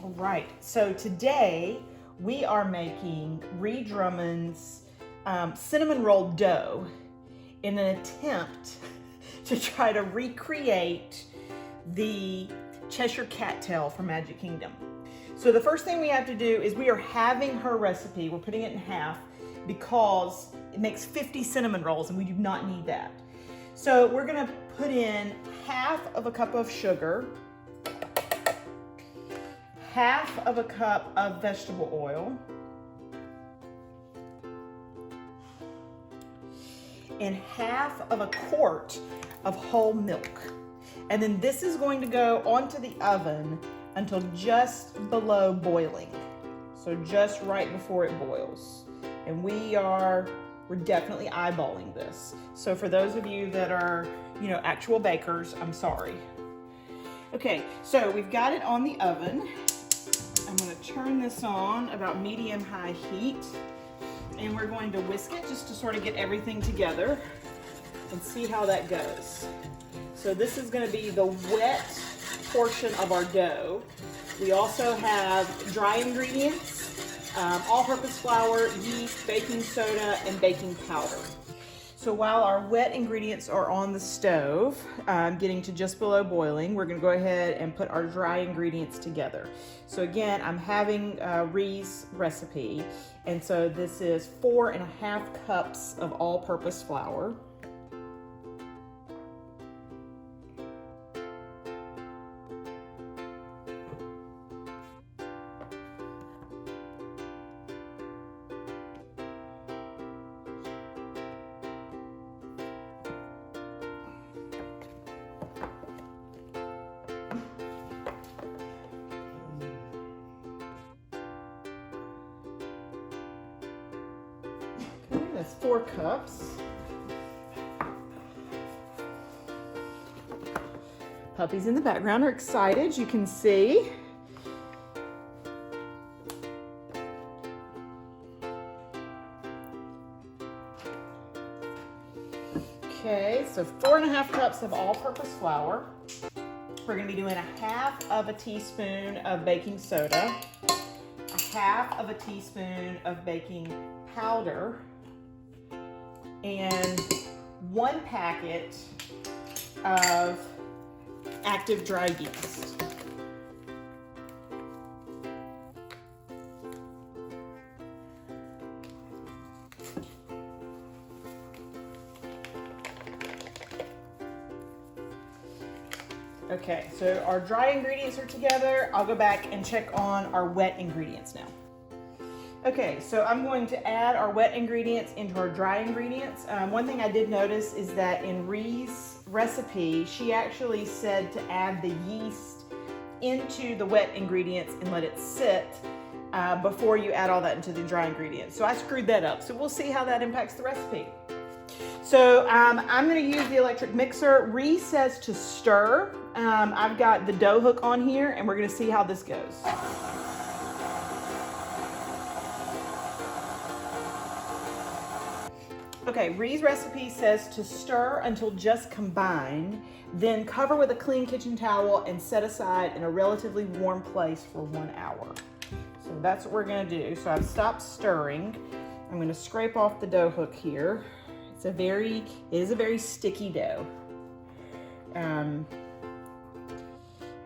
All right, so today we are making Ree Drummond's cinnamon roll dough in an attempt to try to recreate the Cheshire Cat Tail from Magic Kingdom. So the first thing we have to do is we are halving her recipe. We're putting it in half because it makes 50 cinnamon rolls and we do not need that. So we're gonna put in half of a cup of sugar, half of a cup of vegetable oil, and half of a quart of whole milk. And then this is going to go onto the oven until just below boiling. So just right before it boils. And we're definitely eyeballing this. So for those of you that are, actual bakers, I'm sorry. Okay, so we've got it on the oven. I'm gonna turn this on about medium-high heat. And we're going to whisk it just to sort of get everything together and see how that goes. So this is gonna be the wet portion of our dough. We also have dry ingredients, all-purpose flour, yeast, baking soda, and baking powder. So while our wet ingredients are on the stove, getting to just below boiling, we're gonna go ahead and put our dry ingredients together. So again, I'm having Ree's recipe, and so this is 4.5 cups of all-purpose flour. That's 4 cups. Puppies in the background are excited, you can see. Okay, so 4.5 cups of all-purpose flour. We're gonna be doing 1/2 teaspoon of baking soda, 1/2 teaspoon of baking powder, and 1 packet of active dry yeast. Okay, so our dry ingredients are together. I'll go back and check on our wet ingredients now. Okay, so I'm going to add our wet ingredients into our dry ingredients. One thing I did notice is that in Ree's recipe, she actually said to add the yeast into the wet ingredients and let it sit before you add all that into the dry ingredients. So I screwed that up. So we'll see how that impacts the recipe. So I'm gonna use the electric mixer. Ree says to stir. I've got the dough hook on here and we're gonna see how this goes. Okay, Ree's recipe says to stir until just combined, then cover with a clean kitchen towel and set aside in a relatively warm place for 1 hour. So that's what we're gonna do. So I've stopped stirring. I'm gonna scrape off the dough hook here. It is a very sticky dough. And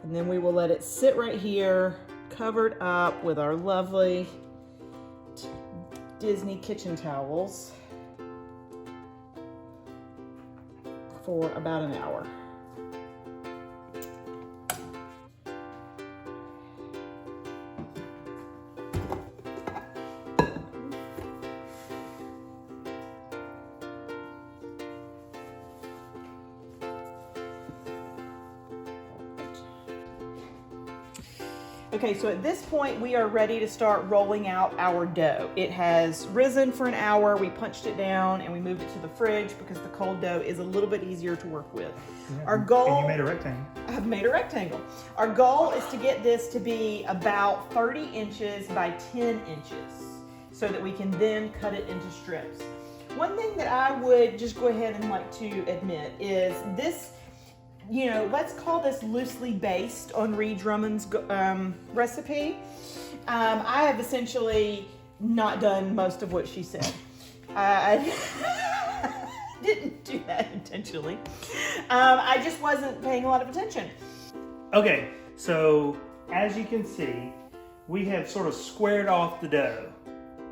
then we will let it sit right here, covered up with our lovely Disney kitchen towels for about an hour. Okay, so at this point we are ready to start rolling out our dough. It has risen for an hour, we punched it down and we moved it to the fridge because the cold dough is a little bit easier to work with. Yeah, Our goal— and you made a rectangle. I've made a rectangle. Our goal is to get this to be about 30 inches by 10 inches so that we can then cut it into strips. One thing that I would just go ahead and like to admit is this you know, let's call this loosely based on Ree Drummond's recipe. I have essentially not done most of what she said. I didn't do that intentionally. I just wasn't paying a lot of attention. Okay, so as you can see, we have sort of squared off the dough.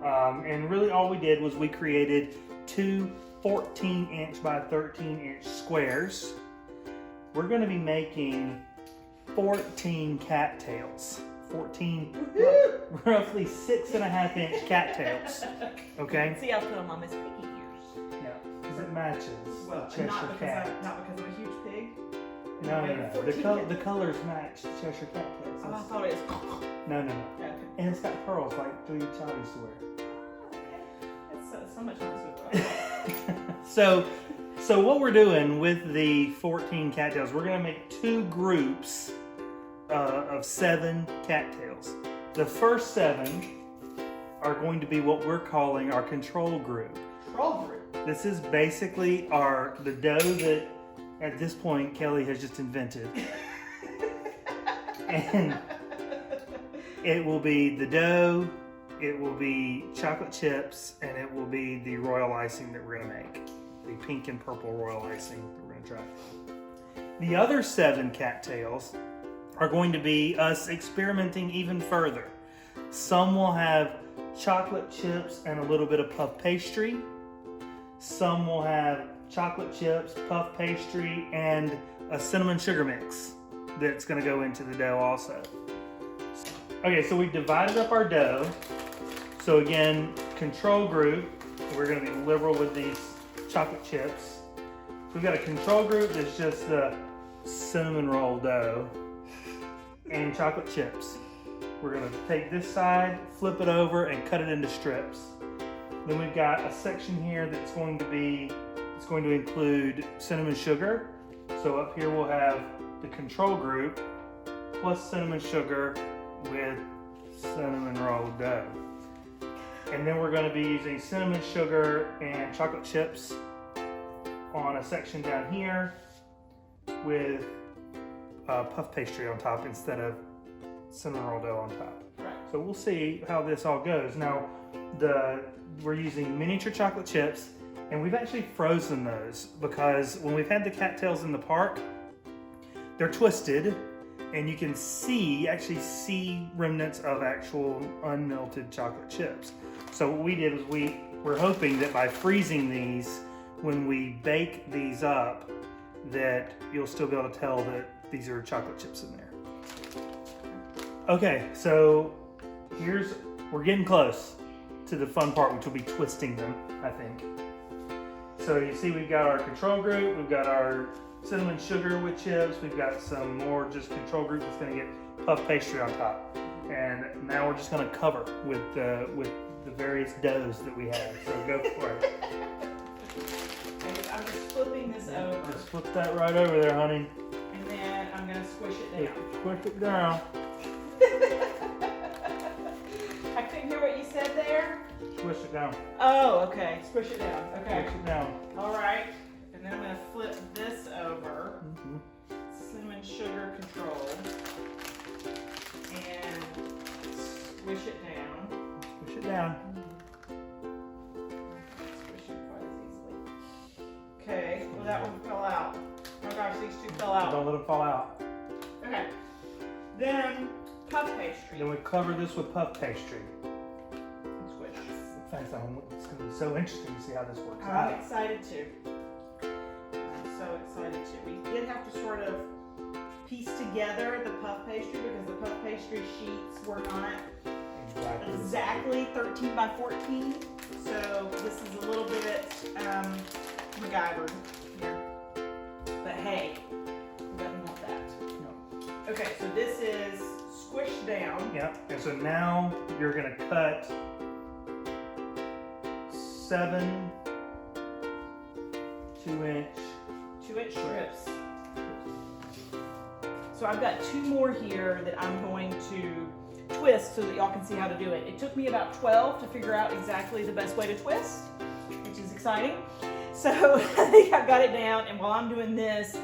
And really all we did was we created two 14-inch by 13-inch squares. We're going to be making 14 cattails. 14 roughly 6.5-inch cattails. Okay? See, I'll put them on Miss Piggy ears. Yeah, because it matches Well, the Cheshire Cat. not because I'm a huge pig. No. The colors match the Cheshire Cat Tail. Oh, I thought it was. No. Okay. And it's got pearls like Julia Child used to wear. Oh, okay. That's so much nicer. So what we're doing with the 14 cattails, we're gonna make two groups of 7 cattails. The first 7 are going to be what we're calling our control group. Control group. This is basically the dough that at this point Kelly has just invented. And it will be the dough, it will be chocolate chips, and it will be the royal icing that we're gonna make. The pink and purple royal icing that we're gonna try. The other 7 cattails are going to be us experimenting even further. Some will have chocolate chips and a little bit of puff pastry. Some will have chocolate chips, puff pastry, and a cinnamon sugar mix that's gonna go into the dough also. Okay, so we've divided up our dough. So again, control group, we're gonna be liberal with these chocolate chips. So we've got a control group that's just the cinnamon roll dough and chocolate chips. We're gonna take this side, flip it over, and cut it into strips. Then we've got a section here that's going to include cinnamon sugar. So up here we'll have the control group plus cinnamon sugar with cinnamon roll dough. And then we're gonna be using cinnamon sugar and chocolate chips on a section down here with puff pastry on top instead of cinnamon roll dough on top. Right. So we'll see how this all goes. Now, we're using miniature chocolate chips, and we've actually frozen those because when we've had the cattails in the park, they're twisted, and you can actually see remnants of actual unmelted chocolate chips. So what we did was we're hoping that by freezing these, when we bake these up, that you'll still be able to tell that these are chocolate chips in there. Okay, so we're getting close to the fun part, which will be twisting them, I think. So you see we've got our control group, we've got our cinnamon sugar with chips, we've got some more just control group that's gonna get puff pastry on top. And now we're just gonna cover with the various doughs that we have. So go for it. I'm just flipping this over. Just flip that right over there, honey. And then I'm gonna squish it down. Squish it down. I couldn't hear what you said there. Squish it down. Oh, okay. Squish it down. Okay. Squish it down. All right. And then I'm gonna flip this over. Cinnamon sugar control. And squish it down. Squish it down. Squish it quite as easily. Okay. Well, that one fell out. Oh gosh, these two fell out. Don't let them fall out. Okay. Then puff pastry. Then we cover this with puff pastry. Squish. Thanks, Ellen. It's going to be so interesting to see how this works I'm out. excited too. I'm so excited too. We did have to sort of piece together the puff pastry because the puff pastry sheets were not exactly 13 by 14. So this is a little bit MacGyvered here. But hey, we doesn't want that. No. Okay, so this is squished down. Yep. And so now you're going to cut 7 2-inch strips. So I've got 2 more here that I'm going to twist so that y'all can see how to do it. It took me about 12 to figure out exactly the best way to twist, which is exciting. So I think I've got it down, and while I'm doing this,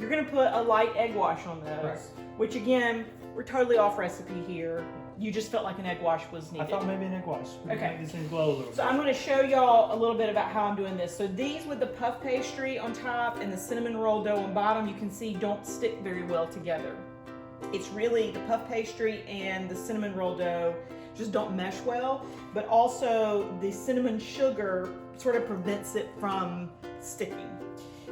You're gonna put a light egg wash on those, Right. which again, we're totally off recipe here. You just felt like an egg wash was needed. I thought maybe an egg wash. Okay. Make these things glow a little bit. So I'm gonna show y'all a little bit about how I'm doing this. So these with the puff pastry on top and the cinnamon roll dough on bottom, you can see don't stick very well together. It's really the puff pastry and the cinnamon roll dough just don't mesh well, but also the cinnamon sugar sort of prevents it from sticking.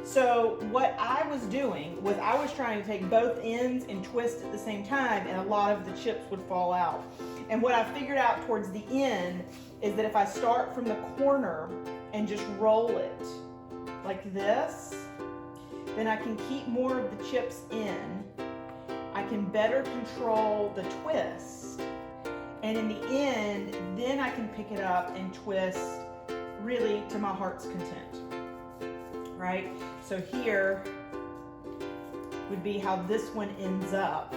So what I was doing was I was trying to take both ends and twist at the same time, and a lot of the chips would fall out. And what I figured out towards the end is that if I start from the corner and just roll it like this, then I can keep more of the chips in. I can better control the twist. And in the end, then I can pick it up and twist really to my heart's content, right? So here would be how this one ends up,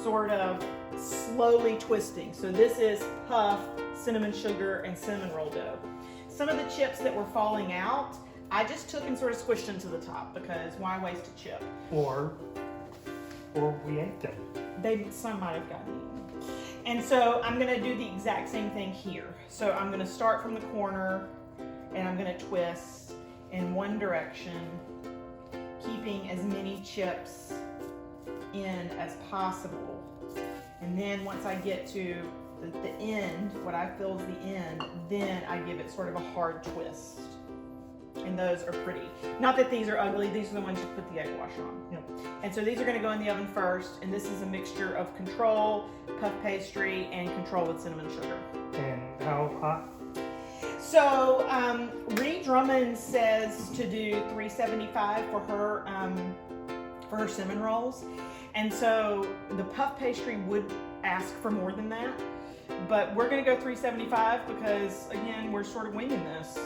sort of slowly twisting. So this is puff, cinnamon sugar, and cinnamon roll dough. Some of the chips that were falling out, I just took and sort of squished them to the top because why waste a chip? Or we ate them. Some might have gotten eaten. And so I'm gonna do the exact same thing here. So I'm gonna start from the corner and I'm gonna twist in one direction, keeping as many chips in as possible. And then once I get to the end, what I feel is the end, then I give it sort of a hard twist. And those are pretty. Not that these are ugly, these are the ones you put the egg wash on. Yep. And so these are gonna go in the oven first, and this is a mixture of control, puff pastry, and control with cinnamon sugar. And how hot? So Ree Drummond says to do 375 for her cinnamon rolls. And so the puff pastry would ask for more than that, but we're gonna go 375 because again, we're sort of winging this.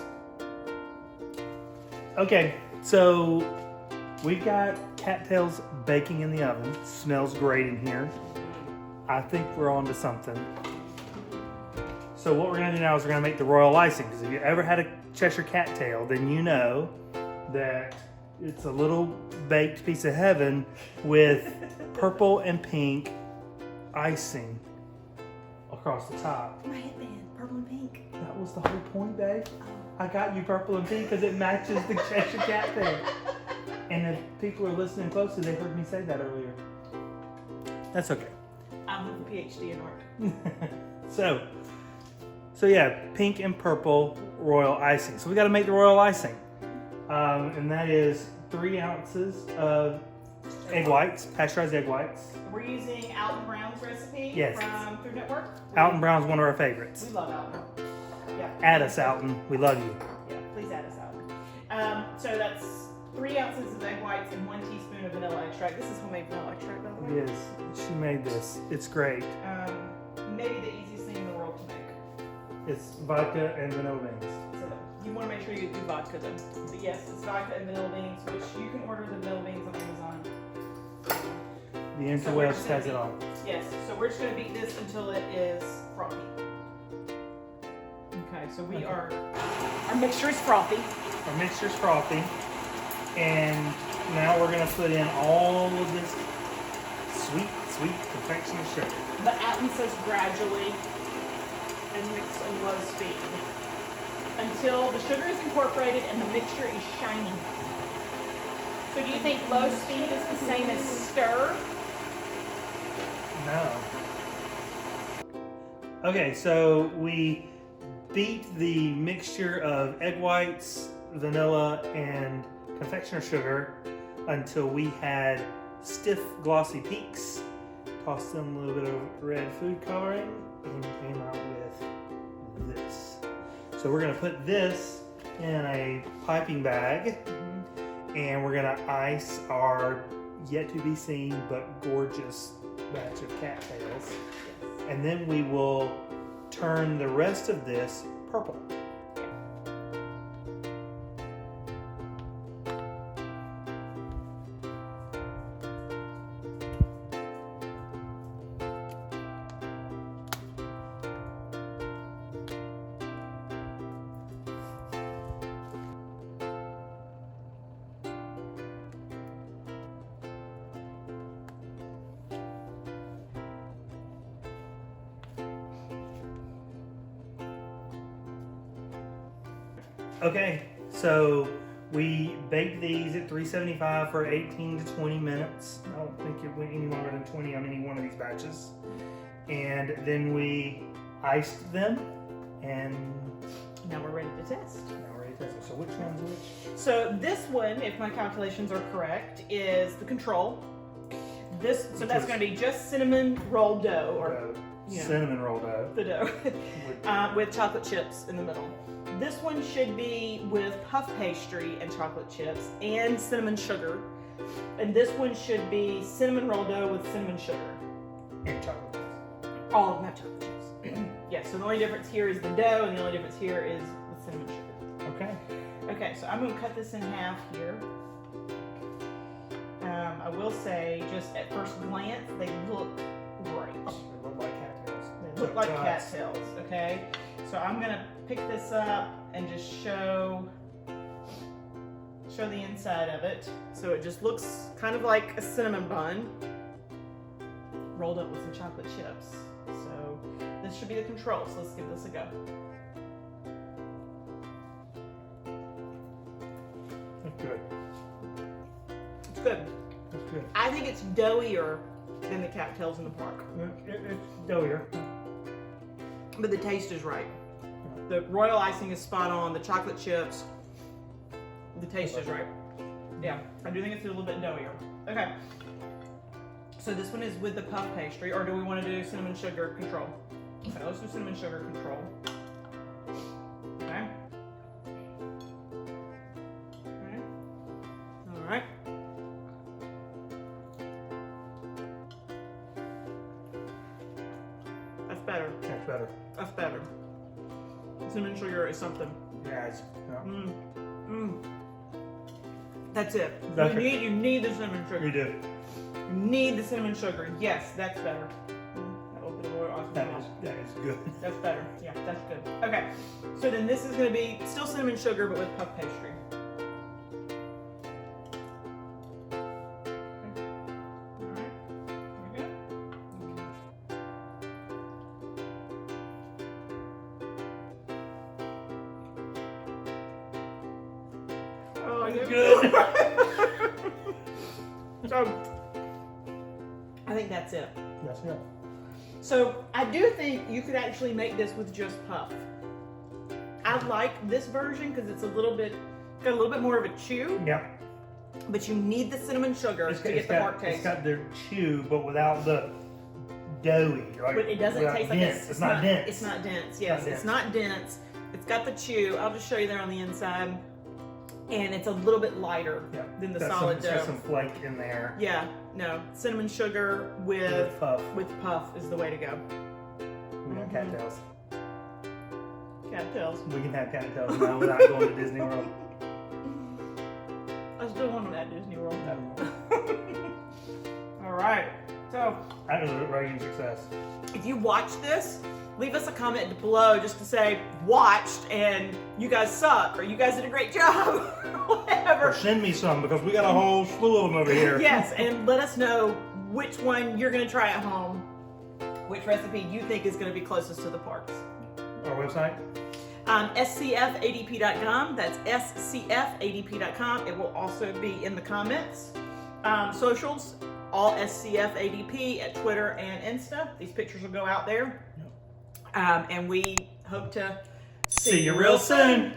Okay, so we've got cattails baking in the oven. Smells great in here. I think we're on to something. So what we're gonna do now is we're gonna make the royal icing, because if you ever had a Cheshire Cat Tail, then you know that it's a little baked piece of heaven with purple and pink icing across the top. My headband, purple and pink. That was the whole point, babe. I got you purple and pink because it matches the Cheshire Cat Tail. And if people are listening closely, they heard me say that earlier. That's okay. I'm with a PhD in art. So yeah, pink and purple royal icing. So we got to make the royal icing. And that is 3 ounces of egg whites, pasteurized egg whites. We're using Alton Brown's recipe Yes. from Food Network. Alton Brown's one of our favorites. We love Alton. Yeah. Add us, Alton. We love you. Yeah, please add us Alton. So that's 3 ounces of egg whites and 1 teaspoon of vanilla extract. This is homemade vanilla extract, by the way. Yes, she made this. It's great. Maybe the easiest thing in the world to make. It's vodka and vanilla beans. So you want to make sure you do vodka though. But yes, it's vodka and vanilla beans, which you can order the vanilla beans on Amazon. The interwebs has it all. Yes, so we're just going to beat this until it is frothy. Okay, so our mixture is frothy. Our mixture's frothy. And now we're going to put in all of this sweet confectioner sugar. But Alton says gradually and mix on low speed until the sugar is incorporated and the mixture is shiny. So do you think low speed is the same as stir? No. Okay, so we beat the mixture of egg whites, vanilla, and confectioner sugar until we had stiff, glossy peaks. Tossed in a little bit of red food coloring and came out with this. So we're gonna put this in a piping bag and we're gonna ice our yet to be seen but gorgeous batch of cattails. And then we will turn the rest of this purple. Okay, so we baked these at 375 for 18 to 20 minutes. I don't think it went any longer than 20 on any one of these batches. And then we iced them, and now we're ready to test. So which one's which? So this one, if my calculations are correct, is the control. So that's going to be just cinnamon roll dough, or cinnamon roll dough. The dough with chocolate chips in the middle. This one should be with puff pastry and chocolate chips and cinnamon sugar. And this one should be cinnamon roll dough with cinnamon sugar. And chocolate chips. All of them have chocolate chips. Yeah, so the only difference here is the dough, and the only difference here is with cinnamon sugar. Okay. Okay, so I'm going to cut this in half here. I will say, just at first glance, they look great. They look like cattails. They look like cattails, okay? So I'm going to pick this up and just show the inside of it. So it just looks kind of like a cinnamon bun rolled up with some chocolate chips. So this should be the control, so let's give this a go. That's good. It's good. That's good. I think it's doughier than the cattails in the park. It's doughier. But the taste is right. The royal icing is spot on. The chocolate chips, the taste is right. Yeah, I do think it's a little bit doughier. Okay. So this one is with the puff pastry, or do we want to do cinnamon sugar control? Okay, let's do cinnamon sugar control. Okay. All right. That's better. That's better. That's better. Cinnamon sugar is something. Yeah. That's it. You need the cinnamon sugar. You do. You need the cinnamon sugar. Yes, that's better. That little bit of royal icing. That is good. That's better. Yeah, that's good. Okay, so then this is going to be still cinnamon sugar, but with puff pastry. Good. So, I think that's it. Yes, yeah. So, I do think you could actually make this with just puff. I like this version because it's got a little bit more of a chew. Yeah. But you need the cinnamon sugar to get the bark taste. It's got the chew, but without the doughy. Like, but it doesn't taste like it's not dense. It's not dense. Yes, it's not dense. It's got the chew. I'll just show you there on the inside. And it's a little bit lighter than the solid dough. There's some flake in there. Yeah, no. Cinnamon sugar with puff is the way to go. We got cattails. Cattails. We can have cattails now without going to Disney World. I still want them at Disney World though. All right. So that was a raging success. If you watched this, leave us a comment below just to say watched and you guys suck or you guys did a great job or whatever. Or send me some because we got a whole slew of them over here. Yes, and let us know which one you're going to try at home, which recipe you think is going to be closest to the parks. Our website? scfadp.com. That's scfadp.com. It will also be in the comments. Socials, all scfadp at Twitter and Insta. These pictures will go out there. And we hope to see you real soon.